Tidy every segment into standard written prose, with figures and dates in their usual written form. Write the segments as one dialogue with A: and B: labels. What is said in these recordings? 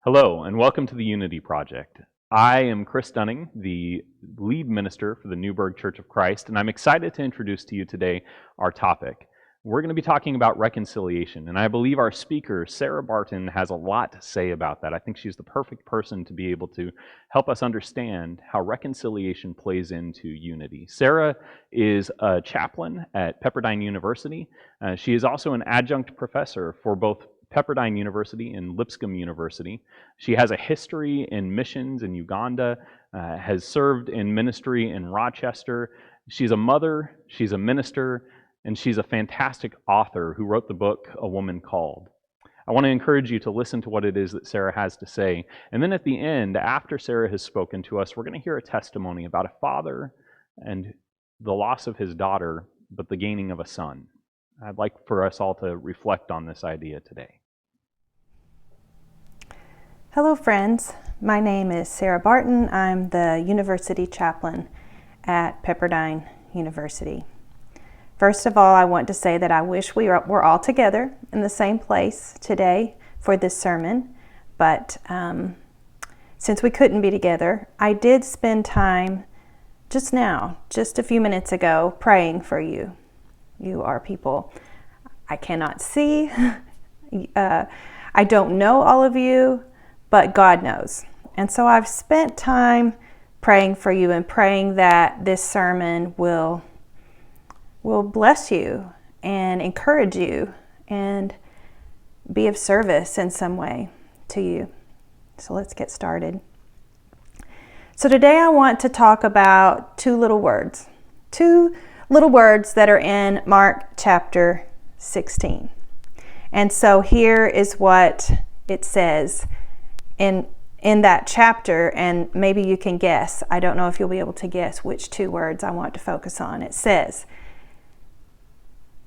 A: Hello, and welcome to the Unity Project. I am Chris Dunning, the lead minister for the Newburgh Church of Christ, and I'm excited to introduce to you today our topic. We're going to be talking about reconciliation, and I believe our speaker, Sara Barton, has a lot to say about that. I think she's the perfect person to be able to help us understand how reconciliation plays into unity. Sara is a chaplain at Pepperdine University. She is also an adjunct professor for both Pepperdine University and Lipscomb University. She has a history in missions in Uganda, has served in ministry in Rochester. She's a mother, she's a minister, and she's a fantastic author who wrote the book, A Woman Called. I want to encourage you to listen to what it is that Sara has to say. And then at the end, after Sara has spoken to us, we're going to hear a testimony about a father and the loss of his daughter, but the gaining of a son. I'd like for us all to reflect on this idea today.
B: Hello friends, my name is Sara Barton. I'm the university chaplain at Pepperdine University. First of all, I want to say that I wish we were all together in the same place today for this sermon, but since we couldn't be together, I did spend time just a few minutes ago, praying for you. You are people I cannot see. I don't know all of you, but God knows. And so I've spent time praying for you and praying that this sermon will bless you and encourage you and be of service in some way to you. So let's get started. So today I want to talk about two little words that are in Mark chapter 16. And so here is what it says in that chapter, and maybe you can guess. I don't know if you'll be able to guess which two words I want to focus on. It says,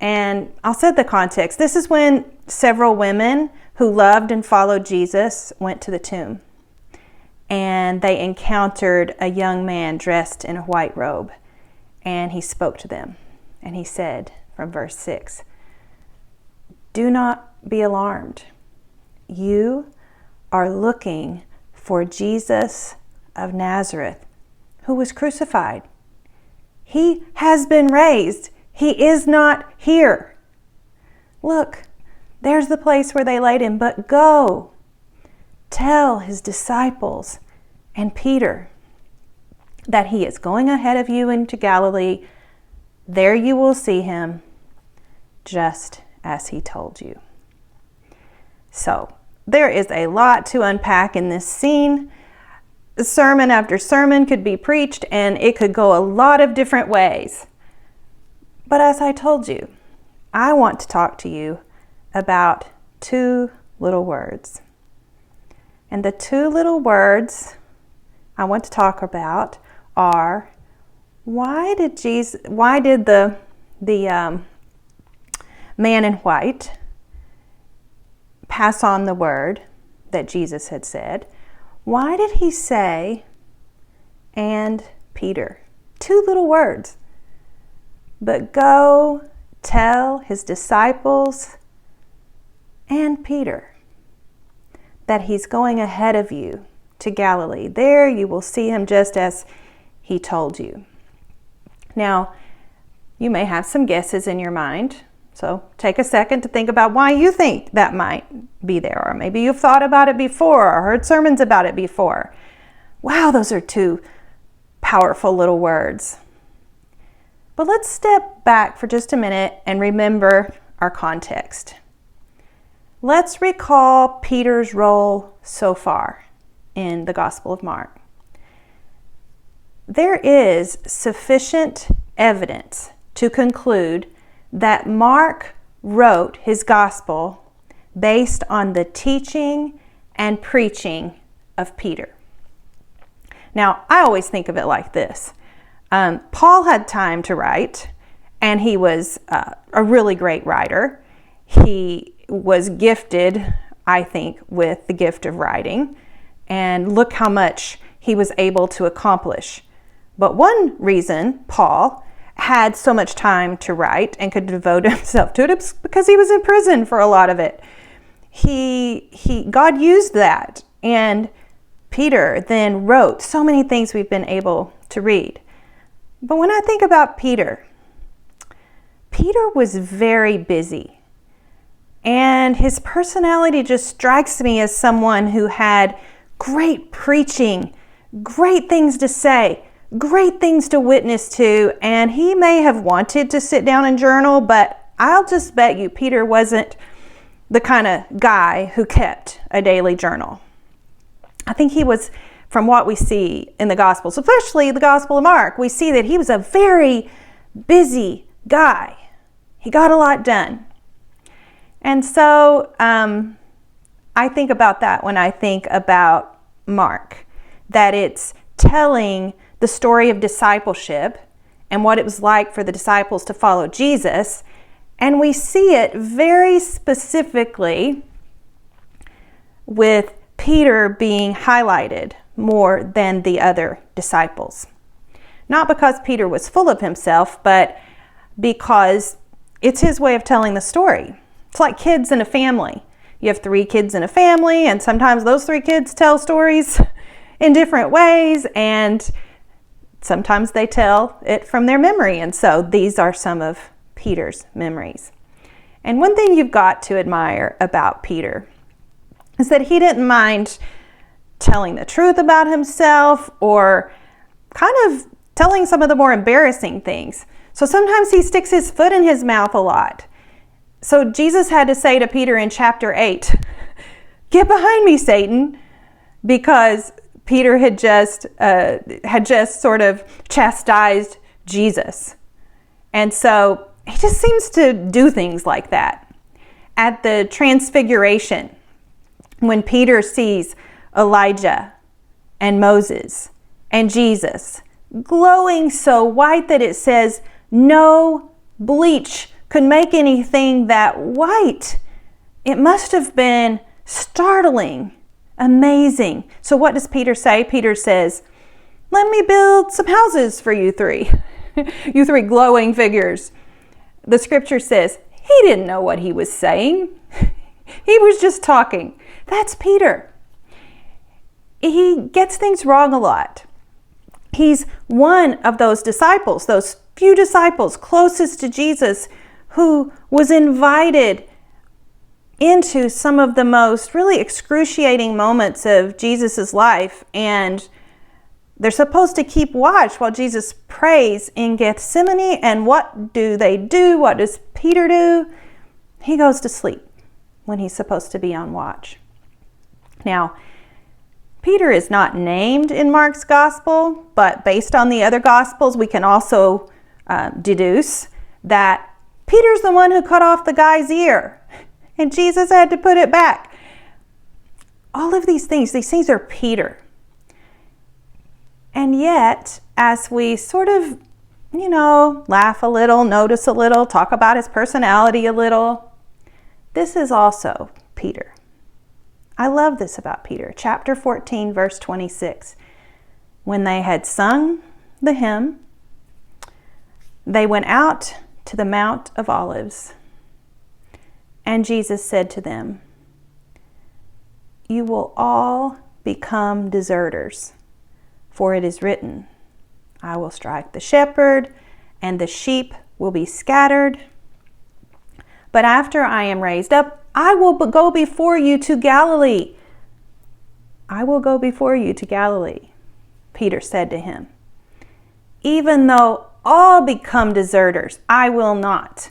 B: and I'll set the context. This is when several women who loved and followed Jesus went to the tomb, and they encountered a young man dressed in a white robe, and he spoke to them, and he said, from verse 6, "Do not be alarmed. You are looking for Jesus of Nazareth, who was crucified. He has been raised. He is not here. Look, there's the place where they laid him. But go, tell his disciples and Peter that he is going ahead of you into Galilee. There you will see him, just as he told you." So, there is a lot to unpack in this scene. Sermon after sermon could be preached, and it could go a lot of different ways. But as I told you, I want to talk to you about two little words. And the two little words I want to talk about are, why did the man in white pass on the word that Jesus had said? Why did he say, "and Peter"? Two little words. But go tell his disciples and Peter that he's going ahead of you to Galilee. There you will see him just as he told you. Now, you may have some guesses in your mind. So take a second to think about why you think that might be there. Or maybe you've thought about it before or heard sermons about it before. Wow, those are two powerful little words. But let's step back for just a minute and remember our context. Let's recall Peter's role so far in the Gospel of Mark. There is sufficient evidence to conclude that Mark wrote his gospel based on the teaching and preaching of Peter. Now, I always think of it like this. Paul had time to write, and he was a really great writer. He was gifted, I think, with the gift of writing, and look how much he was able to accomplish. But one reason Paul had so much time to write and could devote himself to it because he was in prison for a lot of it. God used that And Peter then wrote so many things we've been able to read. But when I think about Peter, Peter was very busy. And his personality just strikes me as someone who had great preaching, great things to say, great things to witness to, and he may have wanted to sit down and journal, but I'll just bet you Peter wasn't the kind of guy who kept a daily journal. I think he was, from what we see in the Gospels, especially the Gospel of Mark, we see that he was a very busy guy. He got a lot done. And so I think about that when I think about Mark, that it's telling the story of discipleship and what it was like for the disciples to follow Jesus. And we see it very specifically with Peter being highlighted more than the other disciples. Not because Peter was full of himself, but because it's his way of telling the story. It's like kids in a family. You have 3 kids in a family, and sometimes those 3 kids tell stories in different ways, and sometimes they tell it from their memory. And so these are some of Peter's memories. And one thing you've got to admire about Peter is that he didn't mind telling the truth about himself or kind of telling some of the more embarrassing things. So sometimes he sticks his foot in his mouth a lot. So Jesus had to say to Peter in chapter 8, "Get behind me, Satan," because Peter had just sort of chastised Jesus. And so he just seems to do things like that. At the Transfiguration, when Peter sees Elijah and Moses and Jesus glowing so white that it says no bleach could make anything that white, it must have been startling, amazing. So what does Peter say? Peter says, "Let me build some houses for you 3, you 3 glowing figures." The scripture says he didn't know what he was saying. He was just talking. That's Peter. He gets things wrong a lot. He's one of those disciples, those few disciples closest to Jesus, who was invited into some of the most really excruciating moments of Jesus's life. And they're supposed to keep watch while Jesus prays in Gethsemane. And what do they do? What does Peter do? He goes to sleep when he's supposed to be on watch. Now, Peter is not named in Mark's gospel, but based on the other gospels, we can also deduce that Peter's the one who cut off the guy's ear, and Jesus had to put it back. All of these things are Peter. And yet, as we sort of, laugh a little, notice a little, talk about his personality a little, this is also Peter. I love this about Peter. Chapter 14, verse 26. When they had sung the hymn, they went out to the Mount of Olives. And Jesus said to them, "You will all become deserters, for it is written, I will strike the shepherd, and the sheep will be scattered. But after I am raised up, I will go before you to Galilee." "I will go before you to Galilee," Peter said to him. "Even though all become deserters, I will not."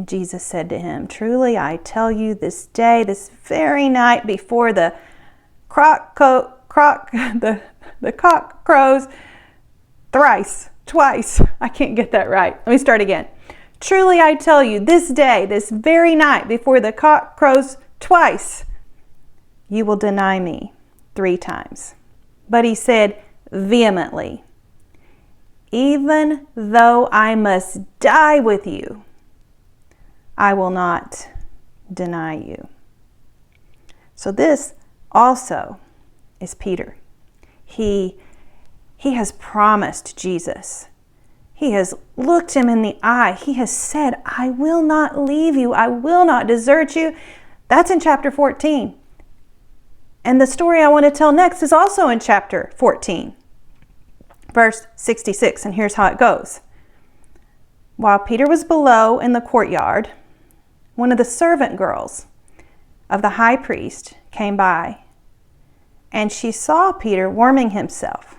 B: Jesus said to him, "Truly I tell you, this day, this very night, before the cock crows twice. I can't get that right. Let me start again. Truly I tell you, this day, this very night, before the cock crows twice, you will deny me 3 times. But he said vehemently, "Even though I must die with you, I will not deny you." So this also is Peter. He has promised Jesus. He has looked him in the eye. He has said, "I will not leave you. I will not desert you." That's in chapter 14. And the story I want to tell next is also in chapter 14, verse 66. And here's how it goes. While Peter was below in the courtyard, one of the servant girls of the high priest came by, and she saw Peter warming himself.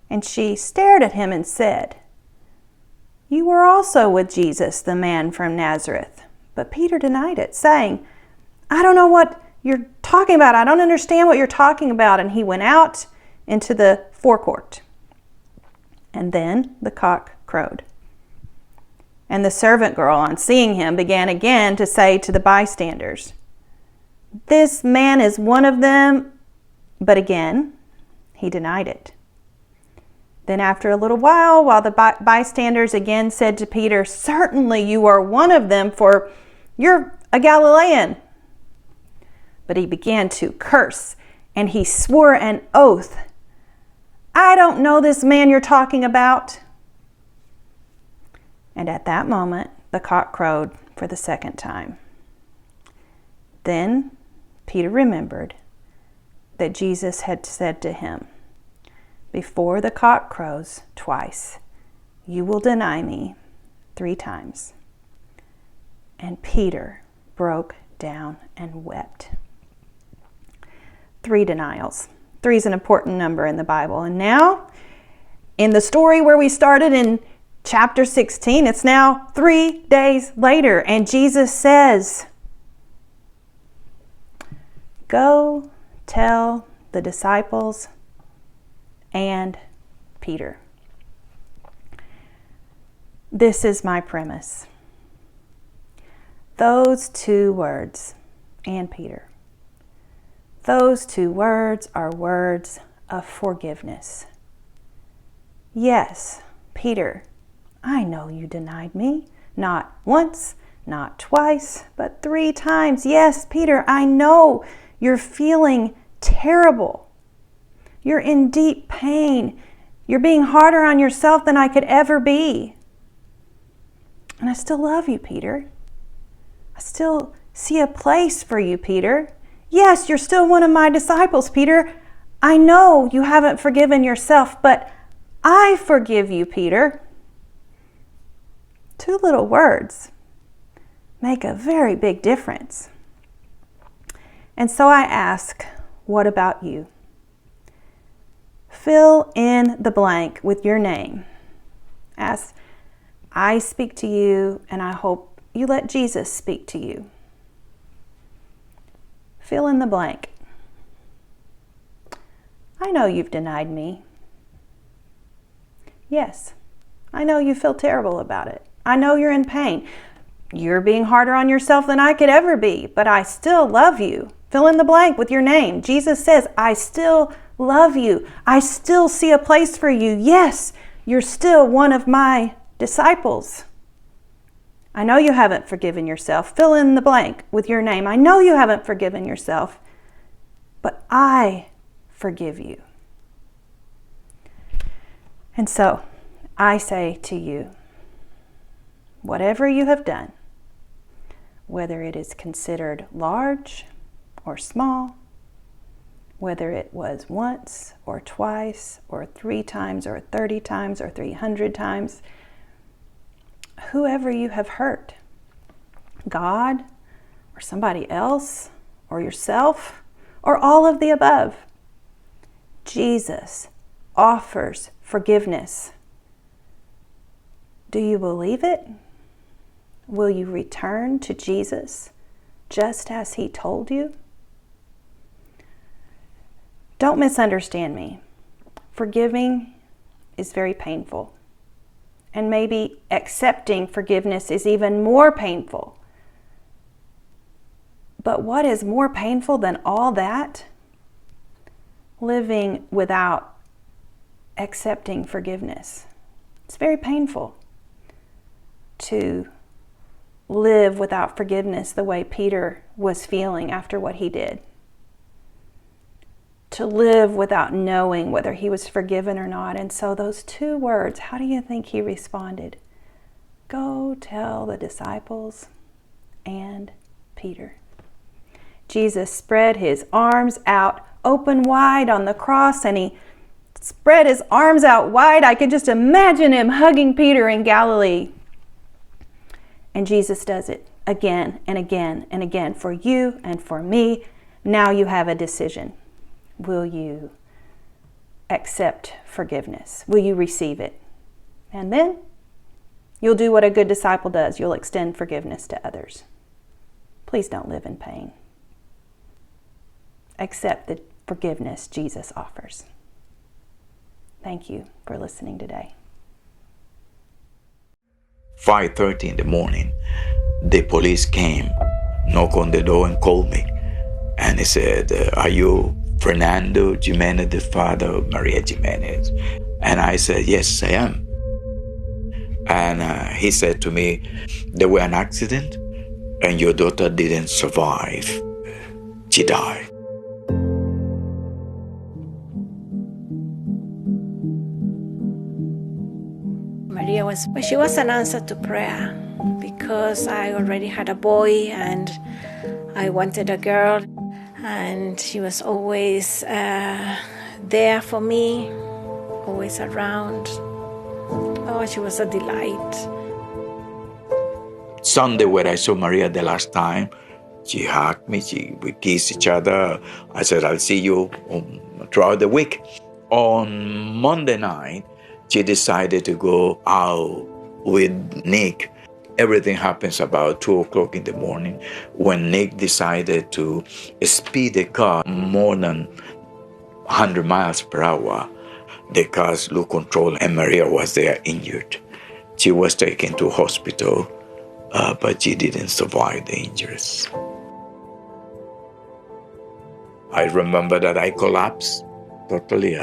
B: And she stared at him and said, "You were also with Jesus, the man from Nazareth." But Peter denied it, saying, "I don't know what you're talking about. I don't understand what you're talking about." And he went out into the forecourt. And then the cock crowed. And the servant girl, on seeing him, began again to say to the bystanders, "This man is one of them." But again, he denied it. Then after a little while the bystanders again said to Peter, "Certainly you are one of them, for you're a Galilean." But he began to curse, and he swore an oath, "I don't know this man you're talking about." And at that moment, the cock crowed for the second time. Then Peter remembered that Jesus had said to him, "Before the cock crows twice, you will deny me 3 times." And Peter broke down and wept. 3 denials. 3 is an important number in the Bible. And now, in the story where we started in chapter 16, it's now 3 days later, and Jesus says, "Go tell the disciples and Peter." This is my premise. Those 2 words, "and Peter," those 2 words are words of forgiveness. Yes, Peter, I know you denied me, not once, not twice, but 3 times. Yes, Peter, I know you're feeling terrible. You're in deep pain. You're being harder on yourself than I could ever be. And I still love you, Peter. I still see a place for you, Peter. Yes, you're still one of my disciples, Peter. I know you haven't forgiven yourself, but I forgive you, Peter. 2 little words make a very big difference. And so I ask, what about you? Fill in the blank with your name. As I speak to you, and I hope you let Jesus speak to you. Fill in the blank. I know you've denied me. Yes, I know you feel terrible about it. I know you're in pain. You're being harder on yourself than I could ever be, but I still love you. Fill in the blank with your name. Jesus says, I still love you. I still see a place for you. Yes, you're still one of my disciples. I know you haven't forgiven yourself. Fill in the blank with your name. I know you haven't forgiven yourself, but I forgive you. And so I say to you, whatever you have done, whether it is considered large or small, whether it was once or twice or 3 times or 30 times or 300 times, whoever you have hurt, God or somebody else or yourself or all of the above, Jesus offers forgiveness. Do you believe it? Will you return to Jesus just as he told you? Don't misunderstand me. Forgiving is very painful. And maybe accepting forgiveness is even more painful. But what is more painful than all that? Living without accepting forgiveness. It's very painful to live without forgiveness the way Peter was feeling after what he did. To live without knowing whether he was forgiven or not. And so those 2 words, how do you think he responded? Go tell the disciples and Peter. Jesus spread his arms out open wide on the cross, and he spread his arms out wide. I could just imagine him hugging Peter in Galilee. And Jesus does it again and again and again for you and for me. Now you have a decision. Will you accept forgiveness? Will you receive it? And then you'll do what a good disciple does. You'll extend forgiveness to others. Please don't live in pain. Accept the forgiveness Jesus offers. Thank you for listening today.
C: 5:30 in the morning, the police came, knocked on the door and called me. And he said, are you Fernando Jimenez, the father of Maria Jimenez? And I said, yes, I am. And he said to me, there was an accident and your daughter didn't survive. She died.
D: Maria was an answer to prayer, because I already had a boy and I wanted a girl, and she was always there for me, always around. Oh, she was a delight.
C: Sunday, when I saw Maria the last time, she hugged me, we kissed each other. I said, I'll see you throughout the week. On Monday night, she decided to go out with Nick. Everything happens about 2 o'clock in the morning, when Nick decided to speed the car more than 100 miles per hour. The cars lose control and Maria was there injured. She was taken to hospital, but she didn't survive the injuries. I remember that I collapsed totally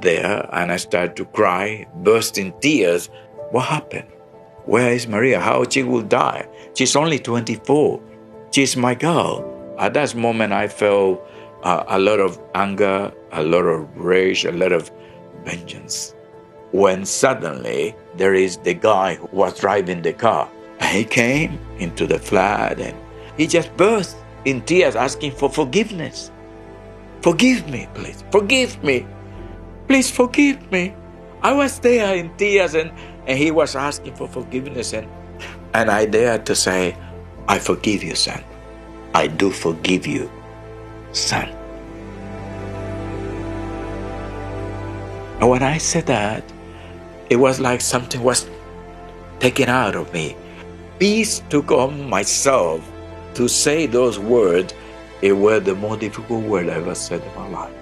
C: there, and I started to cry, burst in tears. What happened? Where is Maria? How she will die? She's only 24. She's my girl. At that moment, I felt a lot of anger, a lot of rage, a lot of vengeance. When suddenly there is the guy who was driving the car. And he came into the flat and he just burst in tears, asking for forgiveness. Forgive me, please. Forgive me. Please forgive me. I was there in tears and he was asking for forgiveness. And I dared to say, I forgive you, son. I do forgive you, son. And when I said that, it was like something was taken out of me. Peace took on myself to say those words. It were the most difficult word I ever said in my life.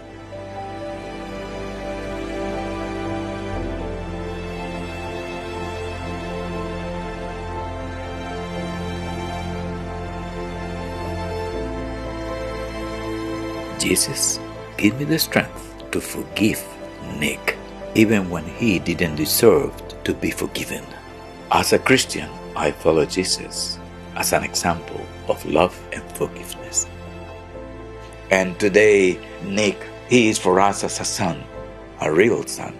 C: Jesus, give me the strength to forgive Nick, even when he didn't deserve to be forgiven. As a Christian, I follow Jesus as an example of love and forgiveness. And today, Nick, he is for us as a son, a real son.